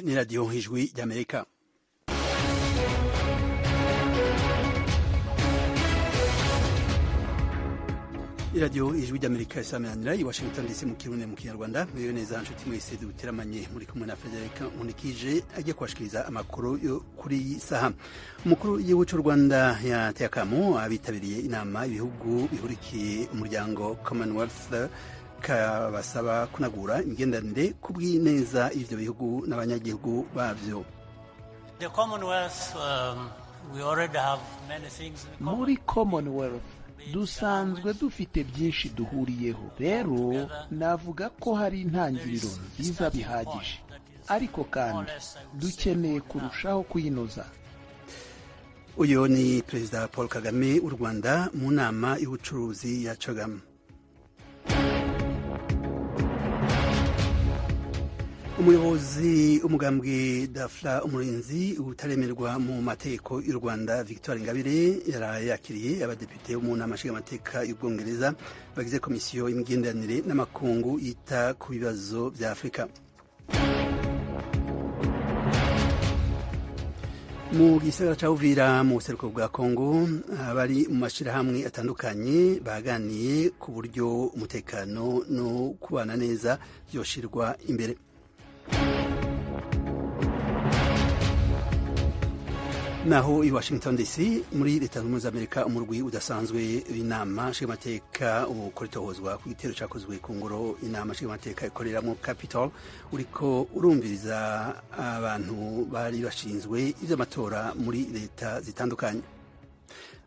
Iyi ni radiyo ijwi ry'Amerika. iradiyo ijwi ry'Amerika isameranira i Washington DC mu Kirundi mu Kinyarwanda. Mwiwe neza nshuti mwese duteramanye muri kumwe na Frederic Unikije agiye kubashikiriza amakuru yo kuri iyi saha. Umukuru w'igihugu cy'u Rwanda yateye akamo abitabiriye inama ibihugu bihurikiye umuryango Commonwealth kabasaba kunagura imigenderanire ku bw'ineza y'ivyo bihugu n'abanyagihugu bavyo. The Commonwealth, we already have many things in common. Muri Commonwealth dusanzwe dufite byinshi duhuriyeho, rero navuga ko hari intangiriro nziza bihagije, ariko kandi dukeneye kurushaho kuyinoza. Uyu ni Perezida Paul Kagame w'u Rwanda mu nama y'ubucuruzi ya CHOGM. Umuyobozi umugambwe Dafla Umurinzi utaremerwa mu mategeko y'u Rwanda Victoire Ingabire yarayakiriye abadepite bo mu nama nshingamateka y'Ubwongereza bagize komisiyo y'imigenderanire n'amakungu yita ku bibazo vya Afurika. Mu gisagara ca Uvira mu buseruko bwa Kongo abari mu mashirahamwe atandukanye baganiye ku buryo umutekano no kubana neza vyoshirwa imbere. Naho i Washington DC muri leta zunze Amerika umurwi udasanzwe inama nshingamateka ukoritohozwa ku gitero cakozwe ku ngoro inama nshingamateka ikorera mu Capitol uriko urumviriza abantu bari bashinzwe ivy'amatora muri leta zitandukanye.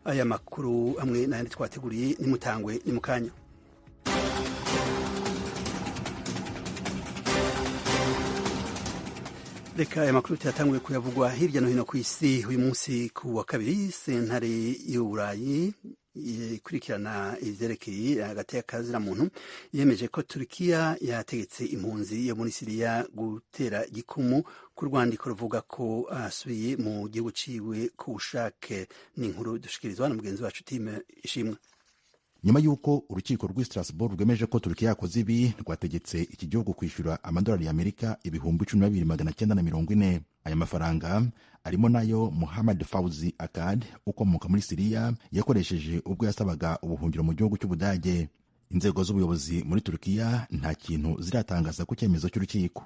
Aya makuru hamwe n'ayandi twateguriye nimutangwe ni mukanya. Reka aya makuru tuyatanguye kuyavugwa hirya no hino ku isi. Uyu munsi ku wa kabiri sentare y'Uburayi ikurikirana ivyerekeye hagati y'akazira muntu yemeje ko Turkiya yategetse impunzi yo muri Siriya gutera igikumu ku rwandiko ruvuga ko asubiye mu gihugu ciwe ku bushake. Ni inkuru dushikirizwa na mugenzi wacu Time Ishimwe. Nyuma y'uko urukiko rw'i Strasbourg rwemeje ko Turkiya yakoze ibi, rwategetse iki gihugu kwishyura amadolari y'Amerika ibihumbi 12,940. Aya mafaranga arimo nayo Muhammad Fauzi Akkad ukomoka muri Siriya yakoresheje ubwo yasabaga ubuhungiro mu gihugu cy'Ubudage. Inzego z'ubuyobozi muri Turkiya nta kintu ziratangaza ku cyemezo cy'urukiko.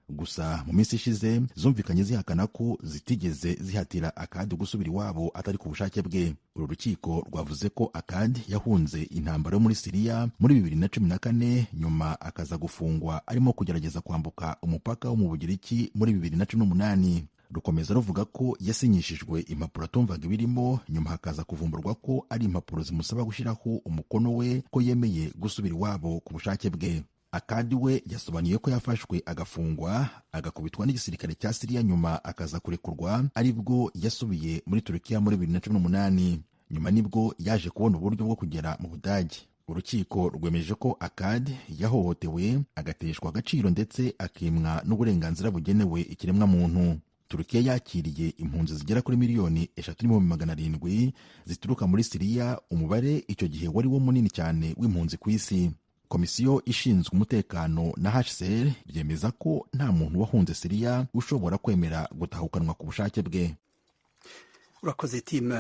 Gusa mu minsi ishize zumvikanye zihakana ko zitigeze zihatira Akkad gusubira iwabo atari ku bushake bwe. Uru rukiko rwavuze ko Akkad yahunze intambara yo muri Siriya muri 2014 nyuma akaza gufungwa arimo kugerageza kwambuka umupaka wo mu Bugiriki muri 2018. Rukomeza ruvuga ko yasinyishijwe impapuro atumvaga ibirimo, nyuma hakaza kuvumburwa ko ari impapuro zimusaba gushyiraho umukono we ko yemeye gusubira iwabo ku bushake bwe. Akkad we yasobanuye ko yafashwe agafungwa agakubitwa n'igisirikare cya Siriya nyuma akaza kurekurwa, aribwo yasubiye muri Turkiya muri 2018. Nyuma nibwo yaje kubona uburyo bwo kugera mu Budage. Urukiko rwemeje ko Akkad yahohotewe, agateshwa agaciro ndetse akimwa n'uburenganzira bugenewe ikiremwa muntu. Turkiya yakiriye impunzi zigera kuri 3,700,000 zituruka muri Siriya, umubare icyo gihe wari wo munini cyane w'impunzi ku isi. Komisiyo ishinzwe umutekano na HCR byemeza ko nta muntu wahunze Siriya ushobora kwemera gutahukanwa ku bushake bwe. Urakoze Tim.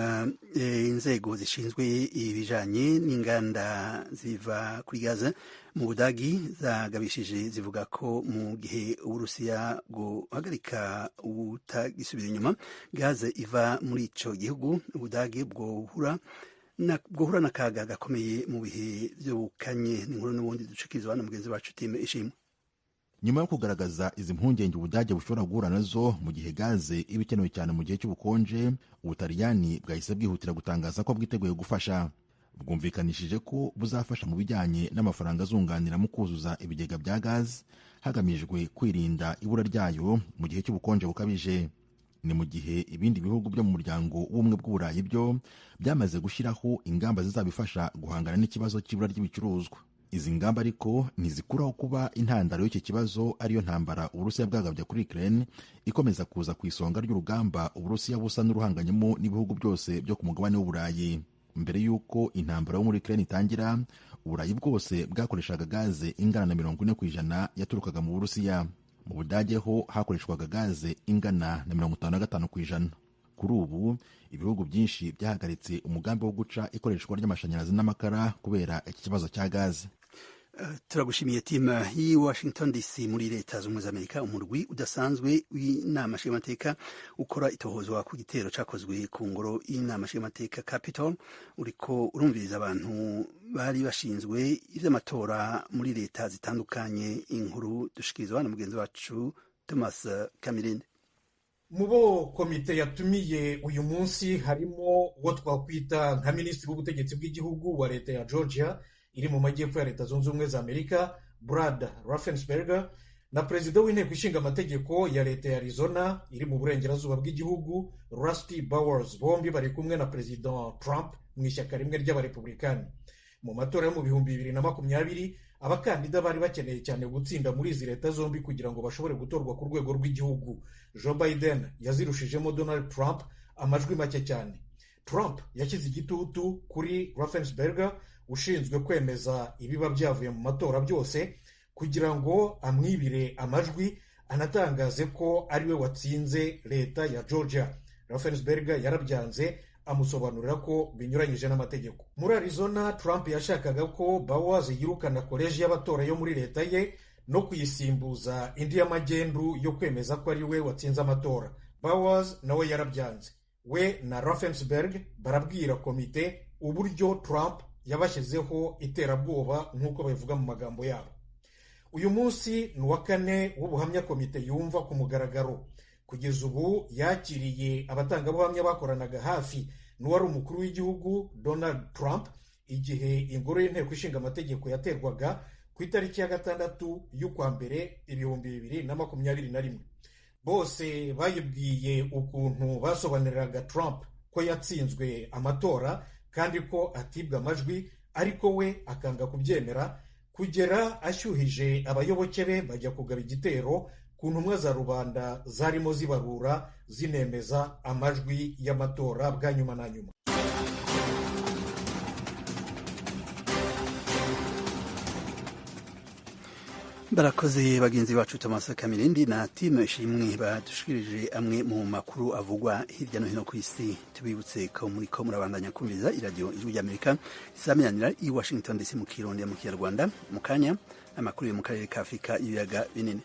Inzego zishinzwe ibijanye n'inganda ziva kuri gaze mu Budagi zagabishije zivuga ko mu gihe Uburusiya guhagarika ubutagisubira inyuma gaze iva muri ico gihugu, Ubudagi bwohura n'akaga gakomeye mu bihe by'ubukanye. Ni inkuru n'ubundi dushikizwa na mugenzi wacu Time Ishimwe. Nyuma yo kugaragaza izi mpungenge Ubudage bushobora guhura nazo mu gihe gaze iba ikenewe cyane mu gihe cy'ubukonje, Ubutaliyani bwahise bwihutira gutangaza ko bwiteguye gufasha. Bwumvikanishije ko buzafasha mu bijyanye n'amafaranga azunganira mu kuzuza ibigega bya gaze hagamijwe kwirinda ibura ryayo mu gihe cy'ubukonje bukabije. Ni mu gihe ibindi bihugu byo mu muryango w'ubumwe bw'Uburayi byo byamaze gushyiraho ingamba zizabifasha guhangana n'ikibazo cy'ibura ry'ibicuruzwa. Izi ngamba ariko ntizikuraho kuba intandaro y'iki kibazo ariyo ntambara Uburusiya bwagabye kuri Ukraine ikomeza kuza ku isonga ry'urugamba Uburusiya busa n'uruhanganyemo n'ibihugu byose byo ku mugabane w'Uburayi. Mbere y'uko intambara yo muri Ukraine itangira, Uburayi bwose bwakoreshaga gaze ingana na 40% yaturukaga mu Burusiya. mu Budage ho hakoreshwaga gaze ingana na 55%. Kuri ubu ibihugu byinshi byahagaritse umugambi wo guca ikoreshwa ry'amashanyarazi n'amakara kubera iki kibazo cya gaze. Turagushimiye timu y'i Washington DC muri leta z'ubumwe z'Amerika. Umurwi udasanzwe w'inama nshingamateka ukora itohozwa ku gitero cakozwe ku ngoro y'inama nshingamateka Capitol uriko urumviriza abantu bari bashinzwe ivy'amatora muri leta zitandukanye. Inkuru dushikirizwa na mugenzi wacu Thomas Kamirinde. Mubo komite yatumiye uyu munsi harimo uwo twakwita nka minisitiri w'ubutegetsi bw'igihugu wa leta ya Georgia iri mu majyepfo ya leta zunze ubumwe za Amerika, Brad Raffensperger, na perezida w'inteko ishinga amategeko ya leta ya Arizona iri mu burengerazuba bw'igihugu, Rusty Bowers. Bombi bari kumwe na perezida Trump mu ishyaka rimwe ry'abarepublikani. Mu matora yo mu 2020 abakandida bari bakeneye cyane gutsinda muri izi leta zombi kugira ngo bashobore gutorwa ku rwego rw'igihugu. Joe Biden yazirushijemo Donald Trump amajwi make cyane. Trump yashyize igitutu kuri Raffensperger ushinzwe kwemeza ibiba byavuye mu matora byose kugira ngo amwibire amajwi, anatangaze ko ariwe watsinze leta ya Georgia. Raffensperger yarabyanze, amusobanurira ko binyuranyije n'amategeko. Muri Arizona, Trump yashakaga ko Bowers yirukana koleji y'abatora yo muri leta ye no kuyisimbuza indi y'amagendu yo kwemeza ko ari we watsinze amatora. Bowers nawe yarabyanze. We na Raffensperger barabwira komite uburyo Trump yabashyizeho iterabwoba nk'uko babivuga mu magambo yabo. Uyu munsi ni uwa kane w'ubuhamya komite yumva ku mugaragaro. Kugeza ubu yakiriye abatangabuhamya bakoranaga hafi n'uwari umukuru w'igihugu Donald Trump igihe ingoro y'inteko ishinga amategeko yaterwaga ku itariki ya 6 y'ukwa mbere 2021. Bose bayibwiye ukuntu basobanuriraga Trump ko yatsinzwe amatora kandi ko atibwa amajwi, ariko we akanga kubyemera, kugera ashyuhije abayoboke be bajya kugaba igitero ku ntumwa za rubanda zarimo zibarura zinemeza amajwi y'amatora bwa nyuma na nyuma. Barakoze bagenzi bacu Thomas Kamirindi na timu ishimwe badushikirije amwe mu makuru avugwa hirya no hino ku isi. Tubibutse ko muriko murabandanya kumviriza iradio Ijwi ry'Amerika isaminanira i Washington DC mu Kirundi mu Kinyarwanda. Mu kanya amakuru yo mu karere ka Afrika y'ibiyaga binini.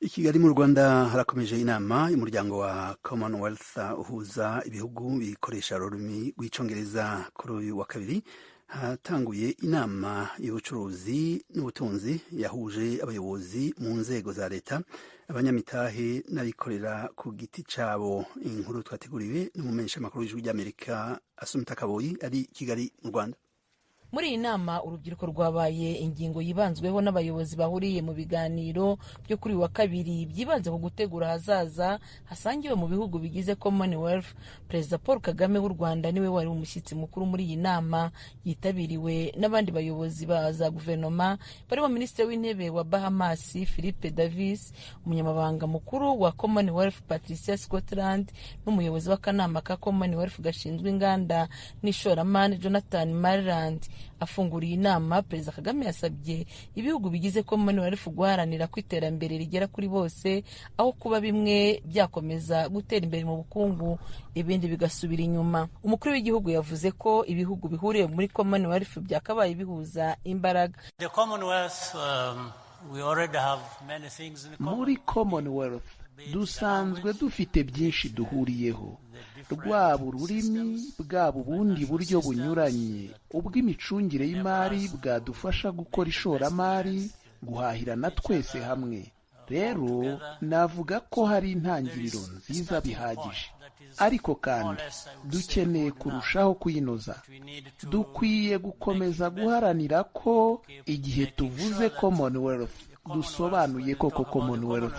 I Kigali mu Rwanda harakomeje inama y'umuryango wa Commonwealth uhuza ibihugu bikoresha ururimi rw'icongereza. Kuri uyu wa kabiri hatanguye inama y'ubucuruzi n'ubutunzi yahuje abayobozi mu nzego za leta, abanyamitahe n'abikorera ku giti cabo. Inkuru twateguriwe n'umumenyeshamakuru w'Ijwi ry'Amerika Asumta Kaboyi ari Kigali mu Rwanda. Muri iyi nama urubyiruko rwabaye ingingo yibanzweho n'abayobozi bahuriye mu biganiro byo kuri wa kabiri byibanze ku gutegura hazaza hasangiwe mu bihugu bigize Commonwealth. Perezida Paul Kagame w'u Rwanda niwe wari umushyitsi mukuru muri iyi nama, yitabiriwe n'abandi bayobozi ba za guverinoma barimo Minisitiri w'Intebe wa Bahamas Philippe Davis, umunyamabanga mukuru wa Commonwealth Patricia Scotland, n'umuyobozi w'akanama ka Commonwealth gashinzwe inganda n'ishoramari Jonathan Marland. Afunguriye inama, Perezida Kagame yasabye ibihugu bigize Commonwealth guharanira ko iterambere rigera kuri bose, aho kuba bimwe byakomeza gutera imbere mu bukungu ibindi bigasubira inyuma. Umukuru w'igihugu yavuze ko ibihugu bihuriye muri Commonwealth byakabaye bihuza imbaraga. Muri Commonwealth dusanzwe dufite byinshi duhuriyeho, rwaba ururimi, bwaba ubundi buryo bunyuranye ubw'imicungire y'imari bwadufasha gukora ishoramari, guhahirana twese hamwe. Rero navuga ko hari intangiriro nziza bihagije, ariko kandi dukeneye kurushaho kuyinoza. Dukwiye gukomeza guharanira ko igihe tuvuze Commonwealth dusobanuye koko Commonwealth.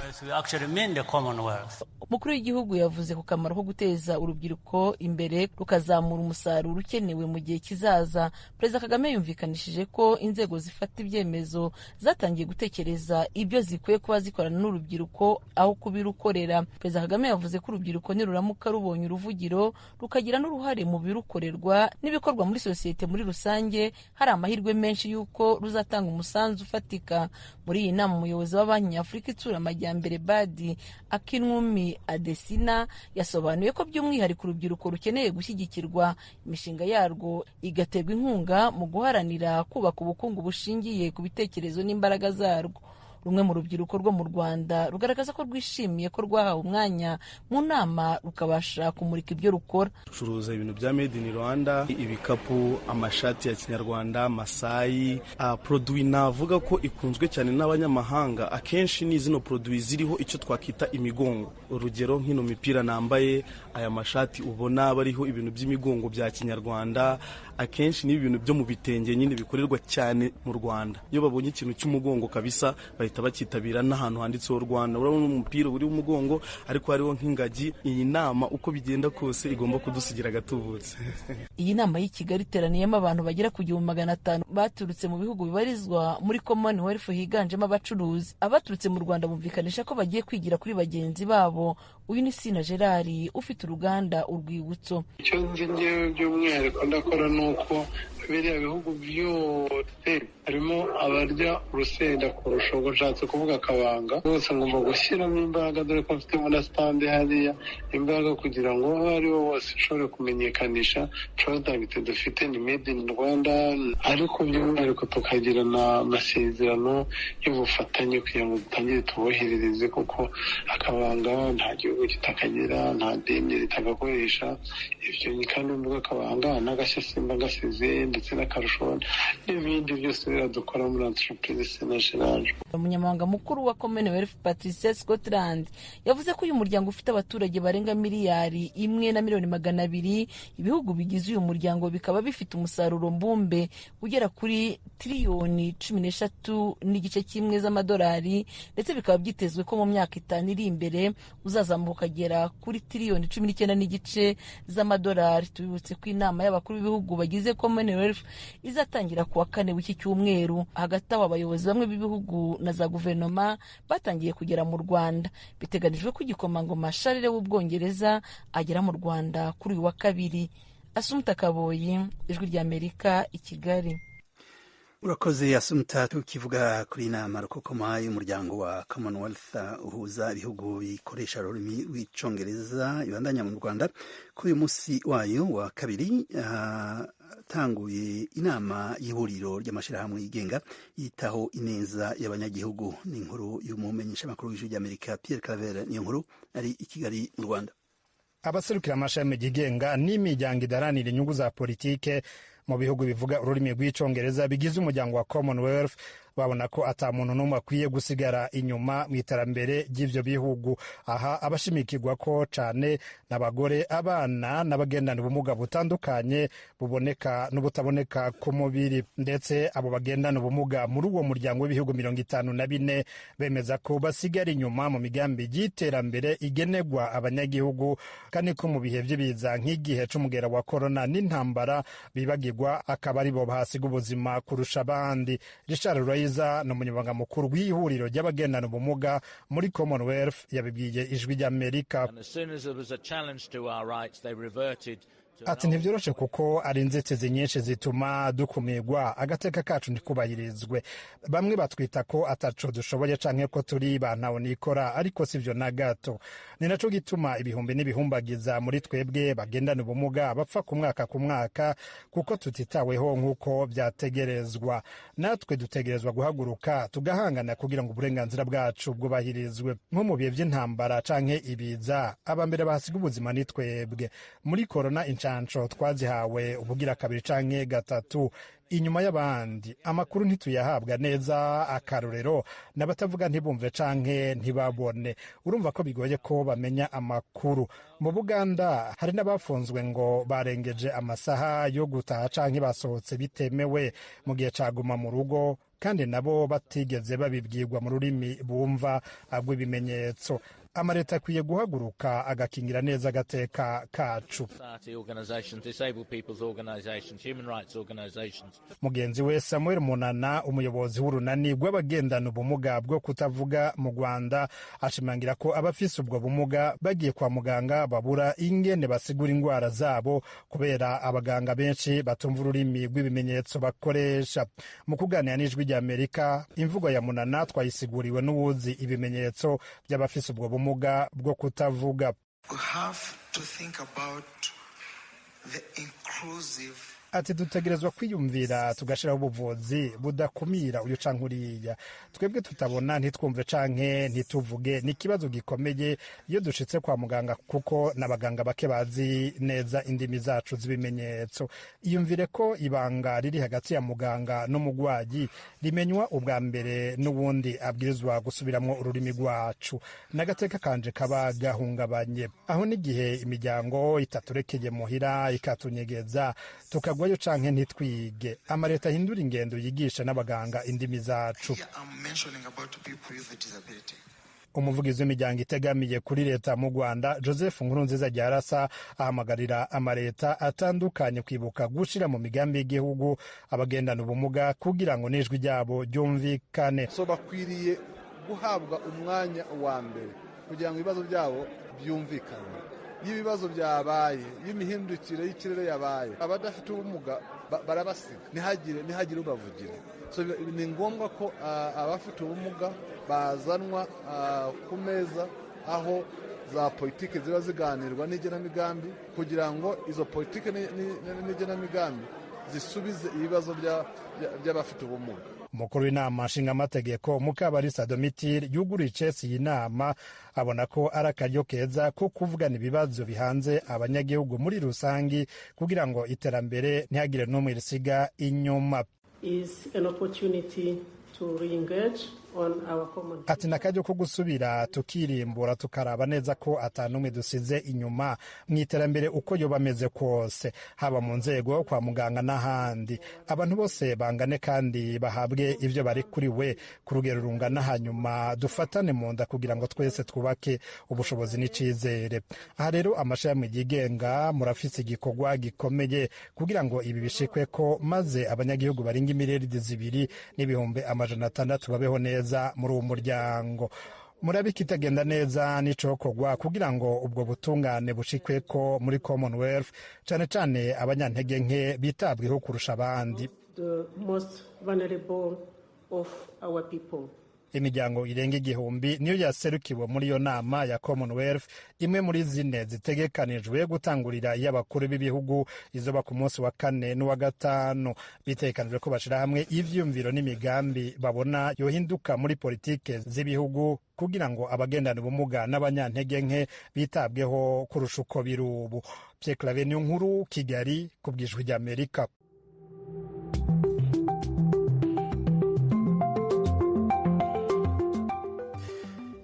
umukuru w'igihugu yavuze ku kamaro ko guteza urubyiruko imbere rukazamura umusaruro ukenewe mu gihe kizaza. Perezida Kagame yumvikanishije ko inzego zifata ibyemezo zatangiye gutekereza ibyo zikwiye kuba zikorana n'urubyiruko aho kubirukorera. Perezida Kagame yavuze ko urubyiruko niruramuka rubonye uruvugiro rukagira n'uruhare mu birukorerwa n'ibikorwa muri sosiyete muri rusange, hari amahirwe menshi y'uko ruzatanga umusanzu ufatika. Muri iyi nama umuyobozi wa Banki Nyafurika Itsura Amajyambere BAD Akinwumi Adesina yasobanuye ko by'umwihariko urubyiruko rukeneye gushyigikirwa, imishinga yarwo igaterwa inkunga mu guharanira kubaka ubukungu bushingiye ku bitekerezo n'imbaraga zarwo. Rumwe mu rubyiruko rwo mu Rwanda rugaragaza ko rwishimiye ko rwahawe umwanya mu nama rukabasha kumurika ibyo rukora. Ducuruza ibintu bya made in Rwanda, ibikapu, amashati ya Kinyarwanda, Masai, produit navuga ko ikunzwe cyane n'abanyamahanga. Akenshi ni zino produit ziriho icyo twakita imigongo. Urugero nk'ino mipira nambaye, aya mashati ubona bariho ibintu by'imigongo bya Kinyarwanda. Akenshi ni ibintu byo mu bitenge nyine bikorerwa cyane mu Rwanda. Iyo babonye ikintu cy'umugongo kabisa bahita bakitabira n'ahantu handitseho Rwanda. Urabona umupira uri umugongo ariko hariho nk'ingagi. Iyi nama uko bigenda kose igomba kudusigira agatubutse. Iyi nama y'i Kigali iteraniyemo abantu bagera ku 500 baturutse mu bihugu bibarizwa muri Commonwealth higanjemo abacuruzi. Abaturutse mu Rwanda bumvikanisha ko bagiye kwigira kuri bagenzi babo. Uyu ni Sina Gerard ufite uruganda Urwibutso. Icyo nzi ngewe by'umwihariko ndakora nuko biriya bihugu byose harimo abarya urusenda kurusha, ubwo nshatse kuvuga akabanga. Bose ngomba gushyiramo imbaraga, dore ko mfitemo na stande hariya, imbaraga kugira ngo aho ari bo bose ushobore kumenyekanisha product dufite ni made in Rwanda, ariko by'umwihariko tukagirana amasezerano y'ubufatanye kugira ngo dutangire tuboherereze, kuko akabanga nta gihugu kitakagira, nta deni ritagakoresha. Ibyo ni kandi mvuga akabanga n'agashasimba gasize ndetse n'akarusho n'ibindi byose biradukora muri entreprise Sina Gerard. Umunyamabanga mukuru wa Commonwealth Patricia Scotland yavuze ko uyu muryango ufite abaturage barenga miliyari 1,200,000. Ibihugu bigize uyu muryango bikaba bifite umusaruro mbumbe ugera kuri triliyoni 13.1 z'amadolari, ndetse bikaba byitezwe ko mu myaka 5 iri imbere uzazamuka ukagera kuri triliyoni 19.5 z'amadolari. Tubibutse ko inama y'abakuru b'ibihugu bagize Commonwealth izatangira kuwa 4 w'iki cyumweru. Hagati aho abayobozi bamwe b'ibihugu na za guverinoma batangiye kugera mu Rwanda. Biteganijwe ko igikomangoma Charles w'Ubwongereza agera mu Rwanda kuri uyu wa 2. Asumta Kaboyi, Ijwi ry'Amerika, i Kigali. Urakoze Asumta. Tukivuga kuri inama rukokoma y'umuryango wa Commonwealth uhuza ibihugu bikoresha ururimi rw'icongereza ibandanya mu Rwanda, kuri uyu munsi wayo wa 2 tanguye inama y'ihuriro ry'amashirahamwe yigenga yitaho ineza y'abanyagihugu. Ni inkuru y'umumenyesha makuru w'Ijwi ry'Amerika Pierre Claver. Niyo nkuru ari i Kigali mu Rwanda. Abaserukira amashami yigenga n'imiryango idaranira inyungu za politike mu bihugu bivuga ururimi rw'icongereza bigize umuryango wa Commonwealth babona ko ata muntu n'umwe akwiye gusigara inyuma mu iterambere ry'ivyo bihugu. Aha abashimikirwa ko cane n'abagore, abana n'abagendana ubumuga butandukanye buboneka n'ubutaboneka ku mubiri. Ndetse abo bagendana ubumuga muri uwo muryango w'ibihugu 54 bemeza ko basigara inyuma mu migambi y'iterambere igenegwa abanyagihugu, kandi ko mu bihe vy'ibiza nk'igihe c'umugera wa corona n'intambara bibagirwa akaba ari bo bahasiga ubuzima kurusha abandi. Richard Raiza ni umunyamabanga mukuru w'ihuriro ry'abagendana ubumuga muri Commonwealth yabibwiye Ijwi ry'Amerika. Ati ntivyoroshe kuko ari inzitizi nyinshi zituma dukumirwa, agateka kacu ntikubahirizwe. Bamwe batwita ko ataco dushoboye canke ko turi bantaho nikora, ariko sivyo na gato. Ni naco gituma ibihumbi n'ibihumbagiza muri twebwe bagendana ubumuga bapfa ku mwaka kuko tutitaweho nk'uko vyategerezwa. Natwe dutegerezwa guhaguruka tugahangana kugira ngo uburenganzira bwacu bwubahirizwe. Nko mu bihe vy'intambara canke ibiza, abambere bahasiga ubuzima ni twebwe. Muri corona incanco twazihawe ubugira 2 canke 3 inyuma y'abandi. Amakuru ntituyahabwa neza, akarorero n'abatavuga ntibumve canke ntibabone. Urumva ko bigoye ko bamenya amakuru. Mu Buganda hari n'abafunzwe ngo barengeje amasaha yo gutaha canke basohotse bitemewe mu gihe caguma mu rugo, kandi nabo batigeze babibwirwa mu rurimi bumva rw'ibimenyetso. amaleta akwiye guhaguruka agakingira neza agateka kacu. Mugenzi we Samuel Munana, umuyobozi w'urunani rw'abagendana ubumuga bwo kutavuga mu Rwanda, ashimangira ko abafise ubwo bumuga bagiye kwa muganga babura ingene basigura indwara zabo kubera abaganga benshi batumva ururimi rw'ibimenyetso bakoresha. Mu kuganira n'Ijwi ry'Amerika, imvugo ya Munana twayisiguriwe n'uwuzi ibimenyetso by'abafise ubwo bumuga bwo kutavuga. Ati dutegerezwa kwiyumvira tugashiraho ubuvuzi budakumira uyu canke uriya. Twebwe tutabona ntitwumve canke ntituvuge ni ikibazo gikomeye iyo dushitse kwa muganga, kuko n'abaganga bake bazi neza indimi zacu z'ibimenyetso. Iyumvire ko ibanga riri hagati ya muganga n'umugwayi rimenywa ubwa mbere, n'ubundi abwirizwa gusubiramwo ururimi rwacu. N'agateka kanje kaba gahungabanye. Aho n'igihe imiryango itaturekeye muhira ikatunyegeza tukagwayo canke ntitwige, amaleta ahindura ingendo yigisha n'abaganga indimi zacu. Umuvugizi w'imiryango itegamiye kuri leta mu Rwanda, Joseph Nkurunziza Ryarasa, ahamagarira amaleta atandukanye kwibuka gushira mu migambi y'igihugu abagendana ubumuga kugira ngo n'ijwi ryabo ryumvikane. So bakwiriye guhabwa umwanya wa mbere kugira ngo ibibazo byabo byumvikane. Y'ibibazo byabaye, y'imihindukire y'ikirere yabaye, abadafite ubumuga barabasiga, ntihagire ubavugira. So ni ngombwa ko abafite ubumuga bazanwa ku meza aho za politiki ziba ziganirwa n'igenamigambi, kugira ngo izo politiki n'igenamigambi zisubize ibibazo by'abafite ubumuga. Umukuru w'inama nshingaamategeko Mukabalisa Domitire yuguriye icesi iyi nama, abona ko ari akaryo keza ko kuvugana ibibazo bihanze abanyagihugu muri rusangi kugira ngo iterambere ntihagire n'umwe risiga inyuma. Ati n'akaryo ko gusubira tukirimbura tukaraba neza ko atanumwe dusize inyuma mu iterambere uko yoba ameze kose, haba mu nzego, kwa muganga n'ahandi. Abantu bose bangane kandi bahabwe ivyo bari kuri we ku rugero rungana, hanyuma dufatane mu nda kugira ngo twese twubake ubushobozi n'icizere. Aha rero amashami yigenga murafise igikorwa gikomeye kugira ngo ibi bishikwe ko, maze abanyagihugu baringa imiriyaridi 2,600,000 babeho neza muri uwo muryango. Murabika itagenda neza n'icokorwa kugira ngo ubwo butungane bushikwe ko muri Commonwealth, cane cane abanyantege nke bitabweho kurusha abandi. Imiryango irenga 1,000 niyo yaserukiwe muri iyo nama ya Commonwealth, imwe muri zine zitegekanijwe gutangurira y'abakuru b'ibihugu izoba ku munsi wa 4 n'uwa 5. Bitegekanijwe ko bashira hamwe ivyumviro n'imigambi babona yohinduka muri politike z'ibihugu kugira ngo abagendana ubumuga n'abanyantege nke bitabweho kurusha uko biri ubu. Pierre Claver Niyonkuru, Kigali, ku bw'Ijwi ry'Amerika.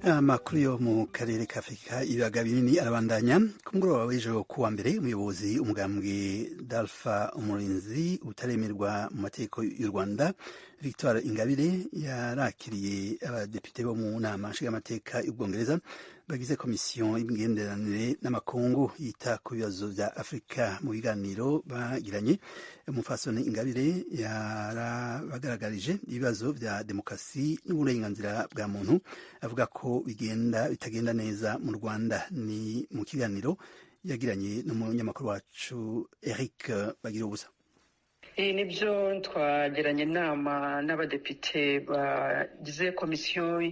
Amakuru yo mu karere ka Afurika ibiyaga binini arabandanya. Ku mugoroba w'ejo kuwa mbere, umuyobozi umugambwe Dalpha Umurinzi utaremerwa mu mategeko y'u Rwanda, Victoire Ingabire, yarakiriye abadepite bo mu nama nshingamateka y'Ubwongereza bagize komisiyo y'imigenderanire n'amakungu yita ku bibazo bya Afurika. Mu biganiro bagiranye, umupfasoni Ingabire yarabagaragarije ibibazo bya demokarasi n'uburenganzira bwa muntu, avuga ko bitagenda neza mu Rwanda. Ni mu kiganiro yagiranye n'umunyamakuru wacu Eric Bagirubusa. Nibyo, twagiranye inama n'abadepite bagize komisiyo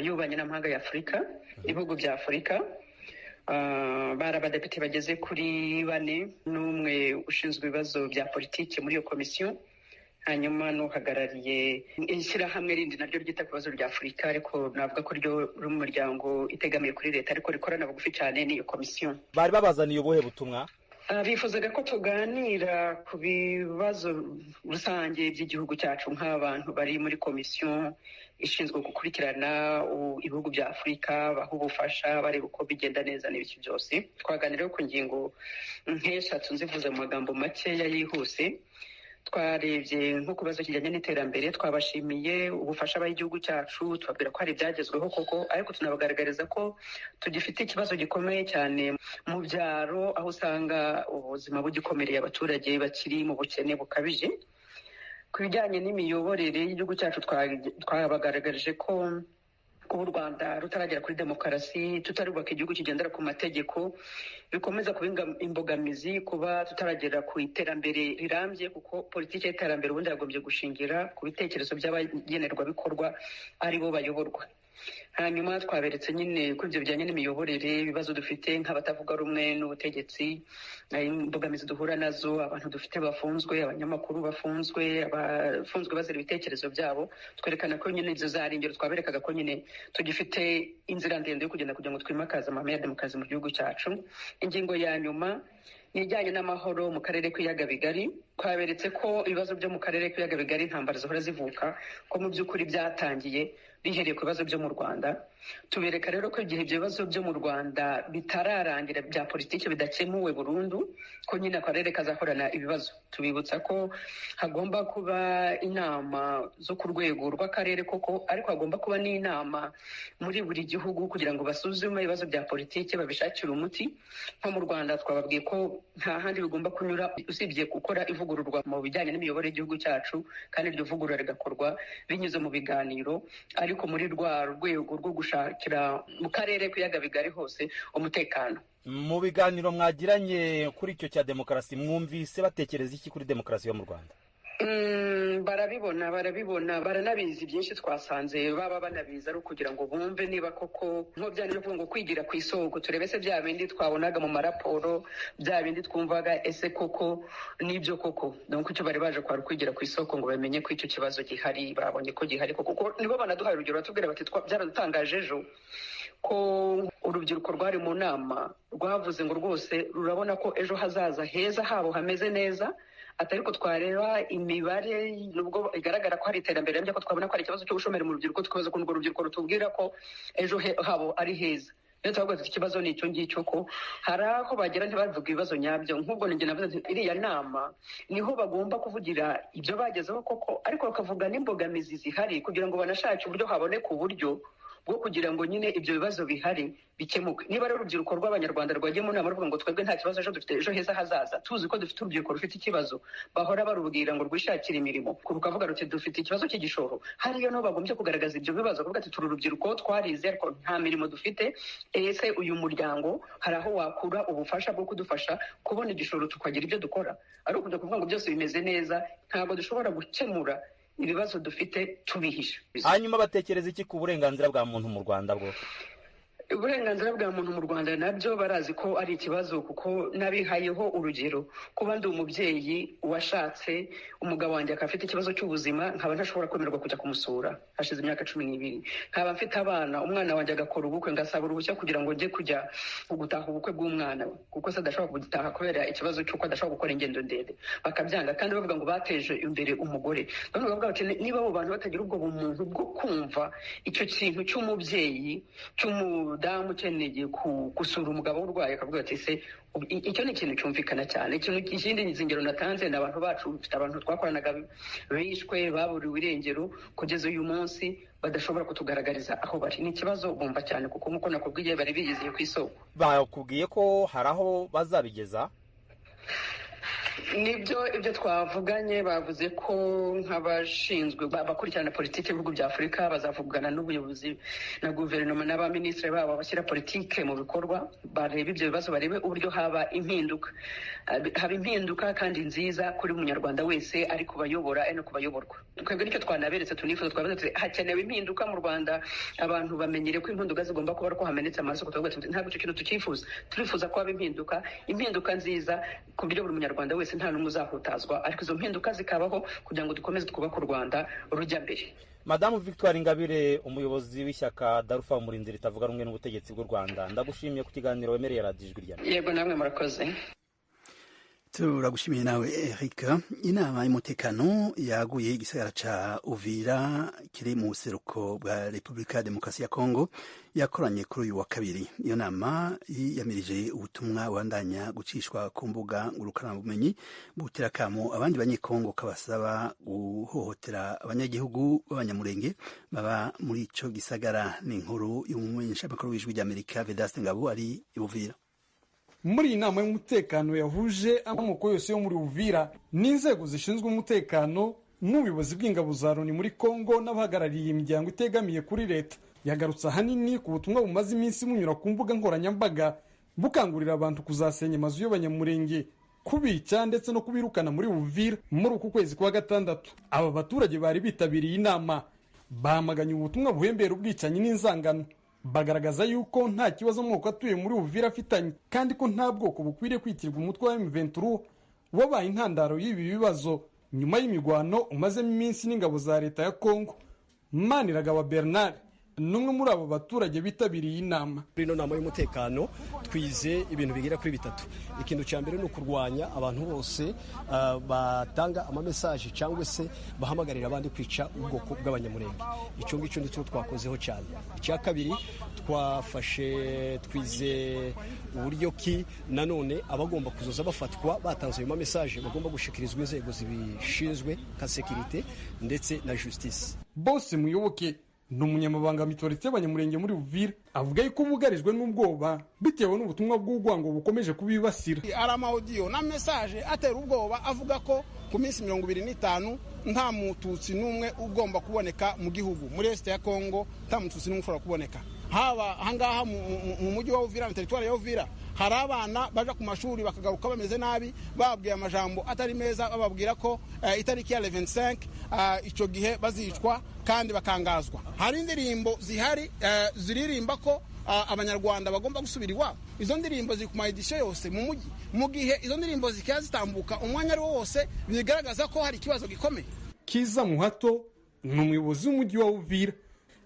y'ububanyi n'amahanga ya Afurika, ibihugu bya Afurika. Bari abadepite bageze kuri 4 n'umwe ushinzwe ibibazo bya politiki muri iyo komisiyo, hanyuma n'uhagarariye ishyirahamwe rindi naryo ryita ku bibazo bya Afurika, ariko navuga ko ryo ruri mu muryango itegamiye kuri leta ariko rikorana bugufi cyane n'iyo komisiyo. Bari babazaniye ubuhe butumwa? Bifuzaga ko tuganira ku bibazo rusange by'igihugu cyacu nk'abantu bari muri komisiyo ishinzwe gukurikirana ibihugu bya Afurika, baha ubufasha, bareba uko bigenda neza n'ibiki byose. Twaganiriye ku ngingo nk'eshatu nzivuze mu magambo makeya yihuse. twarebye nko ku bibazo kijyanye n'iterambere, twabashimiye ubufasha bw'igihugu cyacu, tubabwira ko hari ibyagezweho koko, ariko tunabagaragariza ko tugifite ikibazo gikomeye cyane mu byaro, aho usanga ubuzima bugikomereye abaturage bakiri mu bukene bukabije. Ku bijyanye n'imiyoborere y'igihugu cyacu twabagaragarije ko kuba u Rwanda rutaragera kuri demokarasi, tutarubaka igihugu kigendera ku mategeko, bikomeza kuba imbogamizi kuba tutaragera ku iterambere rirambye, kuko politiki y'iterambere ubundi yagombye gushingira ku bitekerezo by'abagenerwabikorwa ari bo bayoborwa. Hanyuma twaberetse nyine kuri ibyo bijyanye n'imiyoborere, ibibazo dufite nk'abatavuga rumwe n'ubutegetsi, imbogamizi duhura nazo, abantu dufite bafunzwe, abanyamakuru bafunzwe bazira ibitekerezo byabo. Twerekana ko nyine izo zari ingero, twaberekaga ko nyine tugifite inzira ndende yo kugenda kugira ngo twimakaze amahame ya demokarasi mu gihugu cyacu. Ingingo ya nyuma nijyanye n'amahoro mu karere k'ibiyaga bigari. Twaberetse ko ibibazo byo mu karere k'ibiyaga bigari intambara zihora zivuka, ko mu by'ukuri byatangiye bihereye ku bibazo byo mu Rwanda. Tubereka rero ko igihe ibyo bibazo byo mu Rwanda bitararangira bya politiki bidakemuwe burundu, ko nyine akarere kazahorana ibibazo. Tubibutsa ko hagomba kuba inama zo ku rwego rw'akarere koko, ariko hagomba kuba n'inama muri buri gihugu kugira ngo basuzume ibibazo bya politiki babishakire umuti. Nko mu Rwanda twababwiye ko nta handi bigomba kunyura usibye gukora ivugururwa mu bijyanye n'imiyoborere y'igihugu cyacu, kandi iryo vugurura rigakorwa binyuze mu biganiro, ariko muri rwa rwego rwo gushakira mu karere k'ibiyaga bigari hose umutekano. Mu biganiro mwagiranye kuri icyo cya demokarasi, mwumvise batekereza iki kuri demokarasi yo mu Rwanda? Barabibona baranabizi. Byinshi twasanze baba banabizi ari ukugira ngo bumve niba koko nko byane byo kuvuga ngo kwigira ku isoko, turebe se bya bindi twabonaga mu maraporo, bya bindi twumvaga ese koko nibyo koko. Donc icyo bari baje kwari kwigira ku isoko ngo bamenye ko icyo kibazo gihari, babonye ko gihari kuko nibo banaduhaye urugero, batubwira bati byaradutangaje ejo ko urubyiruko rwari mu nama rwavuze ngo rwose rurabona ko ejo hazaza heza habo hameze neza, atari ko twareba imibare nubwo igaragara ko hari iterambere ry'ako twabona ko hari ikibazo cy'ubushomeri mu rubyiruko, tukabaza ko urwo rubyiruko rutubwira ko ejo habo ari heza. Rero turavuga ati ikibazo ni icyo ngicyo, ko hari aho bagera ntibavuga ibibazo nyabyo. Nk'ubwo ninjye navuze ati iriya nama niho bagomba kuvugira ibyo bagezeho koko, ariko bakavuga n'imbogamizi zihari kugira ngo banashake uburyo haboneka uburyo bwo kugira ngo nyine ibyo bibazo bihari bikemuke. Niba rero urubyiruko rw'abanyarwanda rwagiye mu nama ruvuga ngo twebwe nta kibazo ejo dufite ejo heza hazaza, tuzi ko dufite urubyiruko rufite ikibazo, bahora barubwira ngo rwishakire imirimo, rukavuga ruti dufite ikibazo cy'igishoro, hariyo no bagombye kugaragaza ibyo bibazo, kuvuga ati turi urubyiruko twarize ariko nta mirimo dufite, ese uyu muryango hari aho wakura ubufasha bwo kudufasha kubona igishoro tukagira ibyo dukora. Ari ukujya kuvuga ngo byose bimeze neza, ntabwo dushobora gukemura ibibazo dufite tubihisha. Hanyuma batekereza iki ku burenganzira bwa muntu mu Rwanda bwo? Uburenganzira bwa muntu mu Rwanda nabyo barazi ko ari ikibazo, kuko nabihayeho urugero. Kuba ndi umubyeyi washatse, umugabo wanjye akaba afite ikibazo cy'ubuzima, nkaba ntashobora kwemererwa kujya kumusura hashize imyaka 12. Nkaba mfite abana, umwana wanjye agakora ubukwe, ngasaba uruhushya kugira ngo njye kujya gutaha ubukwe bw'umwana we, kuko se adashobora kugitaha kubera ikibazo cy'uko adashobora gukora ingendo ndende. Bakabyanga kandi bavuga ngo bateje imbere umugore. Bamwe bavuga bati niba abo bantu batagira ubwo bumuntu bwo kumva icyo kintu cy'umubyeyi cy'umudamu ukeneye gusura umugabo urwaye, akavuga ati se icyo ni ikintu cyumvikana cyane. Ikindi izingero natanze ni abantu bacu, dufite abantu twakoranaga bishwe, baburiwe irengero, kugeza uyu munsi badashobora kutugaragariza aho bari. Ni ikibazo bumva cyane, kuko nk'uko nakubwiye bari bigeze ku isoko. Bakubwiye ko hari aho bazabigeza? Nibyo ibyo twavuganye, bavuze ko nk'abashinzwe bakurikirana politiki y'ibihugu bya Afurika bazavugana n'ubuyobozi na guverinoma n'abaminisitiri babo bashyira politiki mu bikorwa, barebe ibyo bibazo, barebe uburyo haba impinduka kandi nziza kuri munyarwanda wese, ari kubayobora no kubayoborwa. Twebwe nicyo twanaberetse, tunifuza twavuze hakenewe impinduka mu Rwanda. Abantu bamenyere ko impinduka zigomba kuba ari uko hamenetse amaraso, kuvuga ati ntabwo icyo kintu tukifuza, turifuza ko haba impinduka nziza ku buryo buri munyarwanda wese nta n'umwe uzahutazwa, ariko izo mpinduka zikabaho kugira ngo dukomeze twubake u Rwanda rujya mbere. Madamu Victoire Ingabire, umuyobozi w'ishyaka Darufa Umurinzi ritavuga rumwe n'ubutegetsi bw'u Rwanda, ndagushimiye ku kiganiro wemereye radiyo Ijwi rya Amerika. Yego namwe murakoze. turagushimiye nawe Eric. Inama y'umutekano yaguye igisagara ca Uvira kiri mu buseruko bwa Repubulika ya Demokarasi ya Kongo yakoranye kuri uyu wa kabiri. Iyo nama yamirije ubutumwa bandanya gucishwa ku mbuga ngurukanabumenyi butera kamo abandi banyekongo kabasaba guhohotera abanyagihugu b'abanyamurenge baba muri ico gisagara. Ni inkuru y'umumenyeshamakuru w'ijwi ry'Amerika Vedaste Ngabo ari i Uvira. Muri iyi nama y'umutekano yahuje amoko yose yo muri Uvira n'inzego zishinzwe umutekano n'ubuyobozi bw'ingabo za Loni muri Kongo n'abahagarariye imiryango itegamiye kuri leta, yagarutse ahanini ku butumwa bumaze iminsi bunyura ku mbuga nkoranyambaga bukangurira abantu kuzasenya amazu y'abanyamurenge, kubica ndetse no kubirukana muri Uvira muri uku kwezi kwa gatandatu. Aba baturage bari bitabiriye inama bahamaganye ubutumwa buhembera ubwicanyi n'inzangano, bagaragaza yuko nta kibazo amoko atuye muri Uvira afitanye kandi ko nta bwoko bukwiriye kwitirwa umutwe wa M23 wabaye intandaro y'ibi bibazo nyuma y'imigwano umazemo iminsi n'ingabo za leta ya Kongo. Maniragaba Bernard numwe muri abo baturage bitabiriye inama. Ino nama y'umutekano twize ibintu bigera kuri bitatu. Ikintu cya mbere ni ukurwanya abantu bose batanga ama message cyangwa se bahamagarira abandi kwica ubwoko bw'abanyamurenge. Icyo ngicyo nicyo twakozeho cyane. Icya kabiri twize uburyo ki nanone abagomba kuzoza bafatwa batanze ayo ma message bagomba gushikirizwa inzego zibishinzwe ka sécurité ndetse na justice. Bose muyoboke ni umunyamabanga mitorite y'abanyamurenge muri Uvira avuga yuko bugarijwe n'ubwoba bitewe n'ubutumwa bw'urwango bukomeje kubibasira. Ari amaudio na message atera ubwoba avuga ko ku minsi 25 nta mututsi n'umwe ugomba kuboneka mu gihugu muri este ya Kongo, nta mututsi n'umwe ushobora kuboneka. Haba hangaha mu mujyi wa Uvira na territoire ya Uvira hari abana baje ku mashuri bakagaruka bameze nabi, babwiye amajambo atari meza, bababwira ko itariki ya 25 ico gihe bazicwa kandi bakangazwa. Hari indirimbo zihari ziririmba ko abanyarwanda bagomba gusubira iwabo. Izo ndirimbo ziri ku maedisho yose mu mujyi, mu gihe izo ndirimbo zikaya zitambuka umwanya ari wose, bigaragaza ko hari ikibazo gikomeye. Kiza Muhato ni umuyobozi w'umujyi wa Uvira,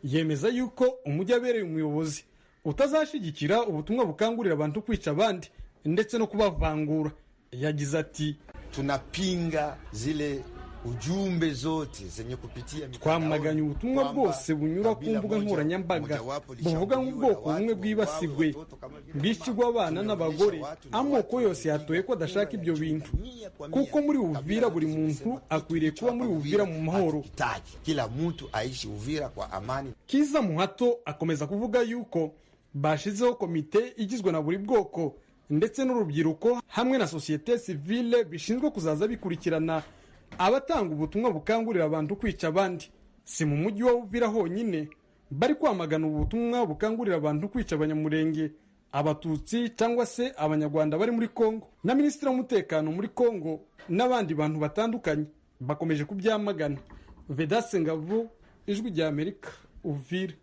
yemeza yuko umujyi abereye umuyobozi utazashigikira ubutumwa bukangurira abantu kwica abandi ndetse no kubavangura. Yagize ati tunapinga zile ujumbe zote zenye kupitia twamaganye ubutumwa bwose bunyura ku mbuga nkoranyambaga buvuga nk'ubwoko bumwe bwibasirwe bwicirwa abana n'abagore. Amoko yose yatoye ko adashaka ibyo bintu, kuko muri Uvira buri muntu akwiriye kuba muri Uvira mu mahoro. Kila mtu aishi Uvira kwa amani. Kiza Muhato akomeza kuvuga yuko bashizeho komite igizwe na buri bwoko ndetse n'urubyiruko hamwe na societe civile bishinzwe kuzaza bikurikirana abatanga ubutumwa bukangurira abantu kwica abandi. Si mu mujyi wa Uvira honyine bari kwamagana ubutumwa bukangurira abantu kwica abanyamurenge, abatutsi cyangwa se abanyarwanda bari muri Kongo. Na minisitiri w'umutekano muri Kongo n'abandi bantu batandukanye bakomeje kubyamagana. Vedaste Ngabo, ijwi rya Amerika, Uvira.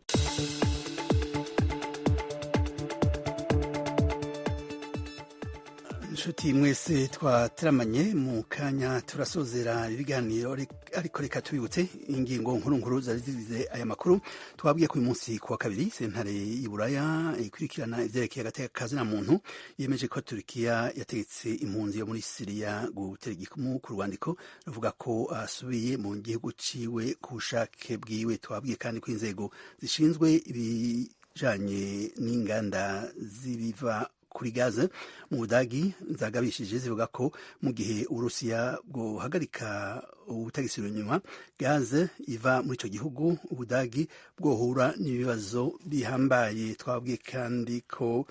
Inshuti mwese twateramanye mu kanya turasozera ibiganiro, ariko reka tubibutse ingingo nkuru zari zigize aya makuru. Twabwiye ko uyu munsi kuwa kabiri sentare y'Iburaya ikurikirana ivyerekeye agateka kazina muntu yemeje ko Turkiya yategetse impunzi yo muri Syria gutera igikumu ku rwandiko ruvuga ko asubiye mu gihugu ciwe ku bushake bwiwe. Twabwiye kandi ko inzego zishinzwe ibijanye n'inganda z'ibiva kuri gaze mu Budagi zagabishije zivuga ko mu gihe Urusiya bwohagarika ubutagisiro nyuma gaze iva muri ico gihugu, Ubudagi bwohura n'ibibazo bihambaye. Twabwiye kandi ko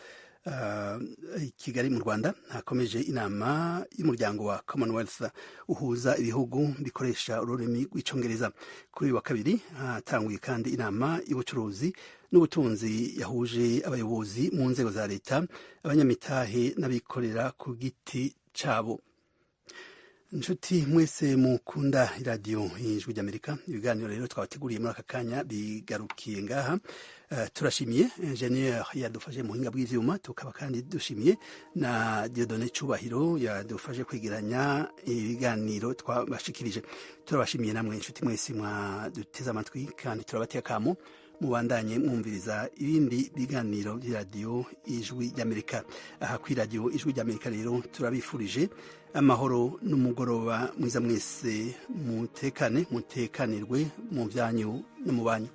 Kigali mu Rwanda hakomeje inama y'umuryango wa Commonwealth uhuza ibihugu bikoresha ururimi rw'icongereza. Kuri uyu wa kabiri hatanguye kandi inama y'ubucuruzi n'ubutunzi yahuje abayobozi mu nzego za leta, abanyamitahe n'abikorera ku giti cabo. Inshuti mwese mukunda iradiyo y'ijwi ry'Amerika, ibiganiro rero twabateguriye muri aka kanya bigarukiye ngaha. Turashimiye ingenieur yadufashe mu buhinga bw'ivyuma, tukaba kandi dushimiye na Dieudonné Cubahiro yadufashe kwegeranya ibiganiro twabashikirije. Turabashimiye namwe inshuti mwese mwaduteze amatwi, kandi turabateye akamo mubandanye mwumviriza ibindi biganiro by'iradiyo ijwi ry'Amerika. Aha kuri radiyo ijwi ry'Amerika rero turabifurije amahoro n'umugoroba mwiza mwese, mutekanirwe mu byanyu no mu banyu.